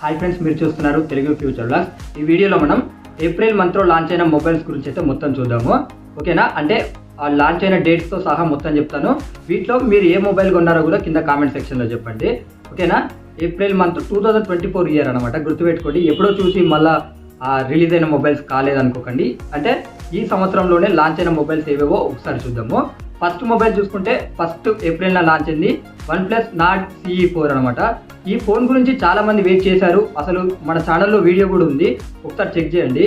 Hi friends, మీరు చూస్తున్నారు Telugu future vlogs. ఈ వీడియోలో మనం ఏప్రిల్ మంత్లో లాంచ్ అయిన మొబైల్స్ గురించి అయితే మొత్తం చూద్దాము. ఓకేనా? అంటే ఆ లాంచ్ అయిన డేట్స్తో సహా మొత్తం చెప్తాను. వీటిలో మీరు ఏ మొబైల్ కొన్నారో కూడా కింద కామెంట్ సెక్షన్లో చెప్పండి. ఓకేనా? ఏప్రిల్ మంత్ 2024 ఇయర్ అనమాట, గుర్తుపెట్టుకోండి. ఎప్పుడో చూసి మళ్ళీ రిలీజ్ అయిన మొబైల్స్ కాలేదనుకోకండి. అంటే ఈ సంవత్సరంలోనే లాంచ్ అయిన మొబైల్స్ ఏవేవో ఒకసారి చూద్దాము. ఫస్ట్ మొబైల్ చూసుకుంటే 1 ఏప్రిల్న లాంచ్ అయింది OnePlus Nord CE4 అనమాట. ఈ ఫోన్ గురించి చాలా మంది వెయిట్ చేశారు. అసలు మన ఛానల్లో వీడియో కూడా ఉంది, ఒకసారి చెక్ చేయండి.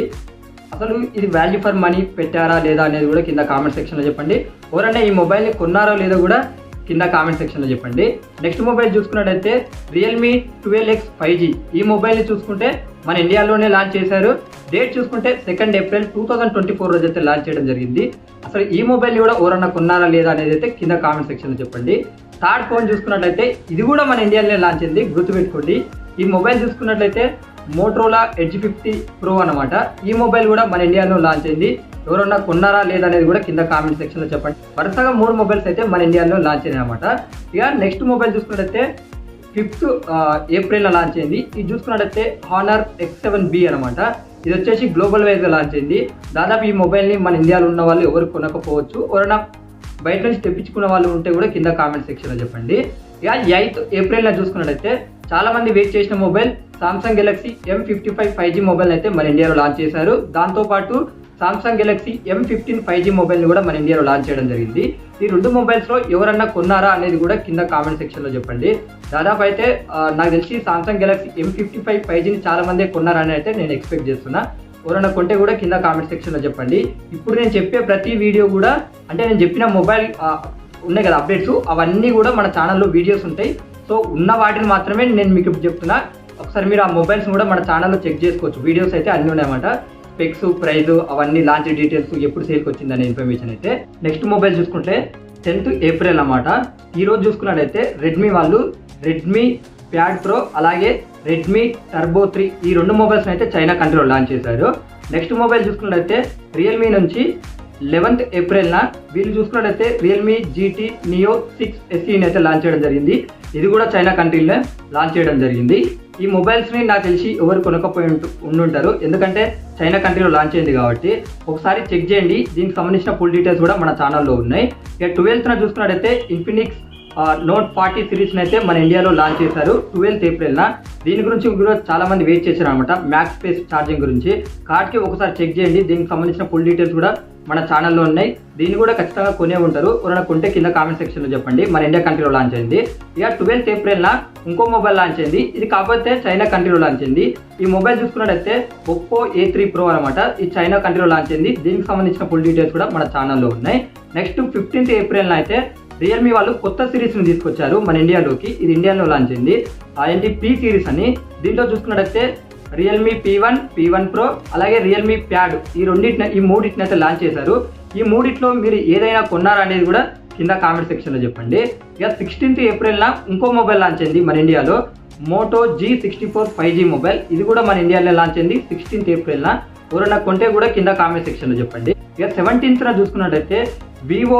అసలు ఇది వాల్యూ ఫర్ మనీ పెట్టారా లేదా అనేది కూడా కింద కామెంట్ సెక్షన్లో చెప్పండి. ఎవరైనా ఈ మొబైల్ని కొన్నారో లేదో కూడా కింద కామెంట్ సెక్షన్లో చెప్పండి. నెక్స్ట్ మొబైల్ చూసుకున్నట్టయితే Realme 12X 5G. ఈ మొబైల్ని చూసుకుంటే మన ఇండియాలోనే లాంచ్ చేశారు. డేట్ చూసుకుంటే 2 ఏప్రిల్ 2024 రోజు అయితే లాంచ్ చేయడం జరిగింది. అసలు ఈ మొబైల్ని కూడా ఎవరన్నా కొన్నారా లేదా అనేది అయితే కింద కామెంట్ సెక్షన్లో చెప్పండి. థర్డ్ ఫోన్ చూసుకున్నట్లయితే ఇది కూడా మన ఇండియాలోనే లాంచ్ అయింది, గుర్తుపెట్టుకోండి. ఈ మొబైల్ చూసుకున్నట్లయితే Motorola Edge 50 Pro అనమాట. ఈ మొబైల్ కూడా మన ఇండియాలో లాంచ్ అయింది. ఎవరన్నా కొన్నారా లేదా అనేది కూడా కింద కామెంట్ సెక్షన్లో చెప్పండి. వరుసగా 3 మొబైల్స్ అయితే మన ఇండియాలో లాంచ్ అయినాయి అనమాట. ఇక నెక్స్ట్ మొబైల్ చూసుకున్నట్లయితే 5th ఏప్రిల్లో లాంచ్ అయింది. ఇది చూసుకున్నట్లయితే Honor X7B అనమాట. ఇది వచ్చేసి గ్లోబల్ వైజ్గా లాంచ్ అయింది. దాదాపు ఈ మొబైల్ని మన ఇండియాలో ఉన్న వాళ్ళు ఎవరు కొనకపోవచ్చు. ఎవరైనా బయట నుంచి తెప్పించుకున్న వాళ్ళు ఉంటే కూడా కింద కామెంట్ సెక్షన్లో చెప్పండి. ఇక 8th ఏప్రిల్లో చూసుకున్నట్లయితే చాలా మంది వెయిట్ చేసిన mobile Samsung Galaxy M55 5G mobile అయితే మన ఇండియాలో లాంచ్ చేశారు. దాంతోపాటు సామ్సంగ్ గెలాక్సీ M15 5G మొబైల్ని కూడా మన ఇండియాలో లాంచ్ చేయడం జరిగింది. ఈ 2 మొబైల్స్లో ఎవరన్నా కొన్నారా అనేది కూడా కింద కామెంట్ సెక్షన్లో చెప్పండి. దాదాపు అయితే నాకు తెలిసి సామ్సంగ్ గెలాక్సీ M55 5Gని చాలా మంది కొన్నారని అయితే నేను ఎక్స్పెక్ట్ చేస్తున్నా. ఎవరైనా కొంటే కూడా కింద కామెంట్ సెక్షన్లో చెప్పండి. ఇప్పుడు నేను చెప్పే ప్రతి వీడియో కూడా, అంటే నేను చెప్పిన మొబైల్ ఉన్నాయి కదా అప్డేట్స్, అవన్నీ కూడా మన ఛానల్లో వీడియోస్ ఉంటాయి. సో ఉన్న వాటిని మాత్రమే నేను మీకు చెప్తున్నా. ఒకసారి మీరు ఆ మొబైల్స్ కూడా మన ఛానల్లో చెక్ చేసుకోవచ్చు. వీడియోస్ అయితే అన్నీ ఉన్నాయన్నమాట. స్పెక్స్, ప్రైస్, అవన్నీ లాంచ్ డీటెయిల్స్, ఎప్పుడు సేల్కి వచ్చిందనే ఇన్ఫర్మేషన్ అయితే. నెక్స్ట్ మొబైల్ చూసుకుంటే 10th ఏప్రిల్ అన్నమాట. ఈరోజు చూసుకున్నట్టయితే రెడ్మీ వాళ్ళు రెడ్మీ ప్యాడ్ ప్రో అలాగే రెడ్మీ టర్బో 3 ఈ 2 మొబైల్స్ అయితే చైనా కంట్రీలో లాంచ్ చేశారు. నెక్స్ట్ మొబైల్ చూసుకున్నట్టయితే రియల్మీ నుంచి 11th ఏప్రిల్న వీళ్ళు చూసుకున్నట్టయితే రియల్మీ GT Neo 6 SEని అయితే లాంచ్ చేయడం జరిగింది. ఇది కూడా చైనా కంట్రీలో లాంచ్ చేయడం జరిగింది. ఈ మొబైల్స్ని నాకు తెలిసి ఎవరు కొనకపోయి ఉండుంటారు, ఎందుకంటే చైనా కంట్రీలో లాంచ్ అయింది కాబట్టి. ఒకసారి చెక్ చేయండి. దీనికి సంబంధించిన ఫుల్ డీటెయిల్స్ కూడా మన ఛానల్లో ఉన్నాయి. ఇక 12th చూసుకున్నట్టయితే ఇన్ఫినిక్స్ Note 40 సిరీస్ని అయితే మన ఇండియాలో లాంచ్ చేశారు 12th ఏప్రిల్న. దీని గురించి కూడా చాలా మంది వెయిట్ చేశారు అనమాట, మ్యాక్స్ స్పేస్ ఛార్జింగ్ గురించి. కార్డ్కి ఒకసారి చెక్ చేయండి. దీనికి సంబంధించిన ఫుల్ డీటెయిల్స్ కూడా మన ఛానల్లో ఉన్నాయి. దీన్ని కూడా ఖచ్చితంగా కొనే ఉంటారు. ఎవరైనా కొంటే కింద కామెంట్ సెక్షన్లో చెప్పండి. మన ఇండియా కంట్రీలో లాంచ్ అయింది. ఇక 12th ఏప్రిల్న ఇంకో మొబైల్ లాంచ్ అయింది. ఇది కాకపోతే చైనా కంట్రీలో లాంచ్ అయింది. ఈ మొబైల్ చూసుకున్నట్టయితే Oppo A3 Pro అనమాట. ఇది చైనా కంట్రీలో లాంచ్ అయింది. దీనికి సంబంధించిన ఫుల్ డీటెయిల్స్ కూడా మన ఛానల్లో ఉన్నాయి. నెక్స్ట్ 15th ఏప్రిల్న అయితే రియల్మీ వాళ్ళు కొత్త సిరీస్ని తీసుకొచ్చారు మన ఇండియాలోకి. ఇది ఇండియాలో లాంచ్ అయింది. ఏంటి P సిరీస్ అని. దీంట్లో చూసుకున్నట్టయితే రియల్మీ P1 Pro అలాగే రియల్మీ ప్యాడ్ ఈ మూడింటిని అయితే లాంచ్ చేశారు. ఈ మూడిట్లో మీరు ఏదైనా కొన్నారా అనేది కూడా కింద కామెంట్ సెక్షన్లో చెప్పండి. ఇక 16th ఏప్రిల్న ఇంకో మొబైల్ లాంచ్ అయింది మన ఇండియాలో, Moto G64 5G మొబైల్. ఇది కూడా మన ఇండియాలో లాంచ్ అయింది 16th ఏప్రిల్న. ఎవరైనా కొంటే కూడా కింద కామెంట్ సెక్షన్లో చెప్పండి. ఇక 17th చూసుకున్నట్టయితే Vivo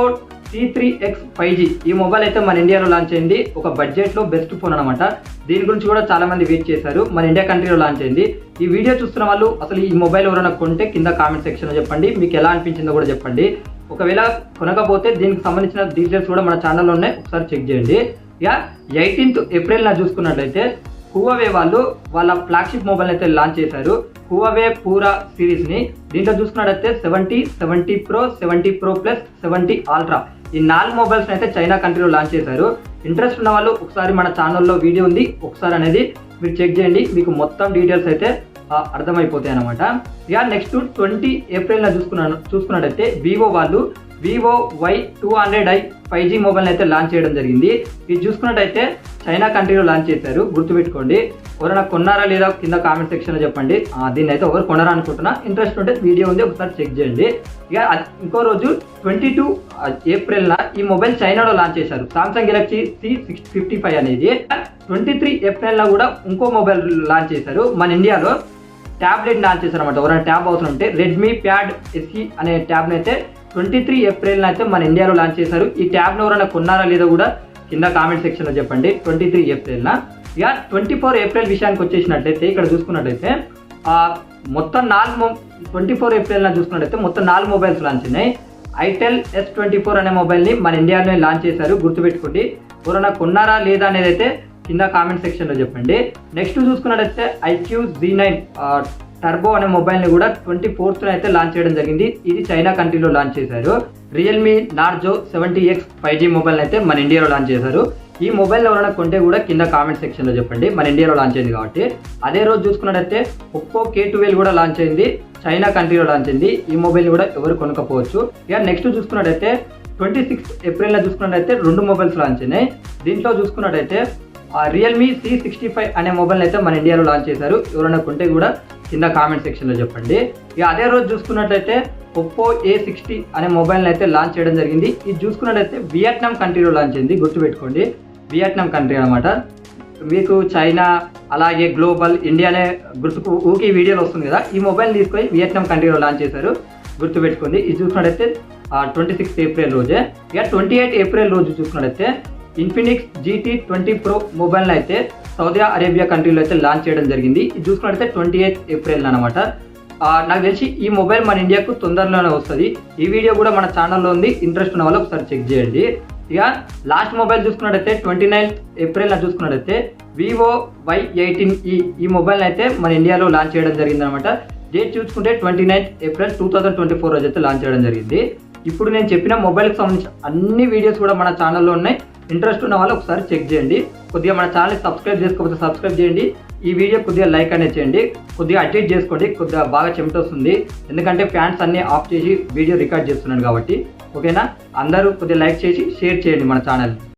T3X 5G ఈ మొబైల్ అయితే మన ఇండియాలో లాంచ్ అయింది. ఒక బడ్జెట్లో బెస్ట్ ఫోన్ అనమాట. దీని గురించి కూడా చాలా మంది వెయిట్ చేశారు. మన ఇండియా కంట్రీలో లాంచ్ అయింది. ఈ వీడియో చూస్తున్న వాళ్ళు అసలు ఈ మొబైల్ ఎవరైనా కొంటే కింద కామెంట్ సెక్షన్లో చెప్పండి. మీకు ఎలా అనిపించిందో కూడా చెప్పండి. ఒకవేళ కొనకపోతే దీనికి సంబంధించిన డీటెయిల్స్ కూడా మన ఛానల్లో ఉన్నాయి, ఒకసారి చెక్ చేయండి. ఇక 18th ఏప్రిల్న చూసుకున్నట్లయితే Huawei వాళ్ళు వాళ్ళ ఫ్లాగ్షిప్ మొబైల్ అయితే లాంచ్ చేశారు, Huawei Pura సిరీస్ని. దీంట్లో చూసుకున్నట్టయితే 70, 70 Pro, 70 Pro Plus, 70 Ultra ఈ 4 మొబైల్స్ అయితే చైనా కంట్రీలో లాంచ్ చేశారు. ఇంట్రెస్ట్ ఉన్న వాళ్ళు ఒకసారి మన ఛానల్లో వీడియో ఉంది, ఒకసారి అనేది మీరు చెక్ చేయండి. మీకు మొత్తం డీటెయిల్స్ అయితే అర్థమైపోతాయి అనమాట. ఇక నెక్స్ట్ 20 ఏప్రిల్న చూసుకున్నట్టయితే వివో వాళ్ళు Vivo Y200i 5G మొబైల్ని అయితే లాంచ్ చేయడం జరిగింది. ఇది చూసుకున్నట్టయితే చైనా కంట్రీలో లాంచ్ చేశారు, గుర్తుపెట్టుకోండి. ఎవరైనా కొన్నారా లేదా కింద కామెంట్ సెక్షన్లో చెప్పండి. దీన్ని అయితే ఎవరు కొన్నారా అనుకుంటున్నా. ఇంట్రెస్ట్ ఉంటే వీడియో ఉంది, ఒకసారి చెక్ చేయండి. ఇక ఇంకో రోజు 22 ఏప్రిల్న ఈ మొబైల్ చైనాలో లాంచ్ చేశారు, సామ్సంగ్ గెలాక్సీ C55 అనేది. 23 ఏప్రిల్న కూడా ఇంకో మొబైల్ లాంచ్ చేశారు మన ఇండియాలో. ట్యాబ్లెట్ లాంచ్ చేశారు అనమాట. ఎవరైనా ట్యాబ్ అవసరం ఉంటే రెడ్మీ ప్యాడ్ SE అనే ట్యాబ్ని అయితే 23 ఏప్రిల్న అయితే మన ఇండియాలో లాంచ్ చేశారు. ఈ ట్యాబ్ను ఎవరైనా కొన్నారా లేదో కూడా కింద కామెంట్ సెక్షన్లో చెప్పండి. 23 ఏప్రిల్న ఇక 24 ఏప్రిల్ విషయానికి వచ్చేసినట్లయితే ఇక్కడ చూసుకున్నట్లయితే మొత్తం 24 ఏప్రిల్ చూసుకున్నట్లయితే మొత్తం 4 మొబైల్స్ లాంచ్ అయినాయి. ఐటెల్ S24 అనే మొబైల్ని మన ఇండియాలో లాంచ్ చేశారు, గుర్తుపెట్టుకోండి. ఎవరైనా కొన్నారా లేదా అనేది అయితే కింద కామెంట్ సెక్షన్లో చెప్పండి. నెక్స్ట్ చూసుకున్నట్లయితే IQ Z9 టర్బో అనే మొబైల్ని కూడా 24th అయితే లాంచ్ చేయడం జరిగింది. ఇది చైనా కంట్రీలో లాంచ్ చేశారు. Realme Narzo 70X 5G mobile అయితే మన ఇండియాలో లాంచ్ చేశారు. ఈ మొబైల్ ఎవరైనా కొంటే కూడా కింద కామెంట్ సెక్షన్లో చెప్పండి, మన ఇండియాలో లాంచ్ అయింది కాబట్టి. అదే రోజు చూసుకున్నట్టయితే ఒప్పో K12 కూడా లాంచ్ అయింది, చైనా కంట్రీలో లాంచ్ అయింది. ఈ మొబైల్ కూడా ఎవరు కొనుక్కోవచ్చు. ఇక నెక్స్ట్ చూసుకున్నట్టయితే 26 ఏప్రిల్ చూసుకున్నట్టయితే 2 మొబైల్స్ లాంచ్ అయినాయి. దీంట్లో చూసుకున్నట్టయితే రియల్మీ C65 అనే మొబైల్ అయితే మన ఇండియాలో లాంచ్ చేశారు. ఎవరైనా కొంటే కూడా కింద కామెంట్ సెక్షన్లో చెప్పండి. ఇక అదే రోజు చూసుకున్నట్టయితే ఒప్పో A60 అనే మొబైల్ని అయితే లాంచ్ చేయడం జరిగింది. ఇది చూసుకున్నట్టయితే వియట్నాం కంట్రీలో లాంచ్ అయింది, గుర్తుపెట్టుకోండి. వియట్నాం కంట్రీ అనమాట. మీకు చైనా అలాగే గ్లోబల్ ఇండియానే గుర్తుకు ఊకి వీడియోలో వస్తుంది కదా, ఈ మొబైల్ తీసుకొని వియట్నాం కంట్రీలో లాంచ్ చేశారు, గుర్తుపెట్టుకోండి. ఇది చూసుకున్నట్టయితే 26 ఏప్రిల్ రోజే. ఇక 28 ఏప్రిల్ రోజు చూసుకున్నట్టయితే ఇన్ఫినిక్స్ GT 20 Pro మొబైల్ని అయితే సౌదీ అరేబియా కంట్రీలో అయితే లాంచ్ చేయడం జరిగింది. ఇది చూసుకున్నట్టయితే 28 ఏప్రిల్ అనమాట. నాకు తెలిసి ఈ మొబైల్ మన ఇండియాకు తొందరలోనే వస్తుంది. ఈ వీడియో కూడా మన ఛానల్లో ఉంది, ఇంట్రెస్ట్ ఉన్న వాళ్ళు ఒకసారి చెక్ చేయండి. ఇక లాస్ట్ మొబైల్ చూసుకున్నట్టయితే 29 ఏప్రిల్ చూసుకున్నట్టయితే Vivo Y18e ఈ మొబైల్ అయితే మన ఇండియాలో లాంచ్ చేయడం జరిగింది అనమాట. డేట్ చూసుకుంటే 29 ఏప్రిల్ 2024 రోజు అయితే లాంచ్ చేయడం జరిగింది. ఇప్పుడు నేను చెప్పిన మొబైల్కి సంబంధించిన అన్ని వీడియోస్ కూడా మన ఛానల్లో ఉన్నాయి, ఇంట్రెస్ట్ ఉన్న వాళ్ళు ఒకసారి చెక్ చేయండి. కొద్దిగా మన ఛానల్ని సబ్స్క్రైబ్ చేసుకోకపోతే సబ్స్క్రైబ్ చేయండి. ఈ వీడియో కొద్దిగా లైక్ అనేది చేయండి, కొద్దిగా అడ్జస్ట్ చేసుకోండి. కొద్దిగా బాగా చెమటొస్తుంది, ఎందుకంటే ఫ్యాన్స్ అన్నీ ఆఫ్ చేసి వీడియో రికార్డ్ చేస్తున్నాను కాబట్టి. ఓకేనా, అందరూ కొద్దిగా లైక్ చేసి షేర్ చేయండి మన ఛానల్.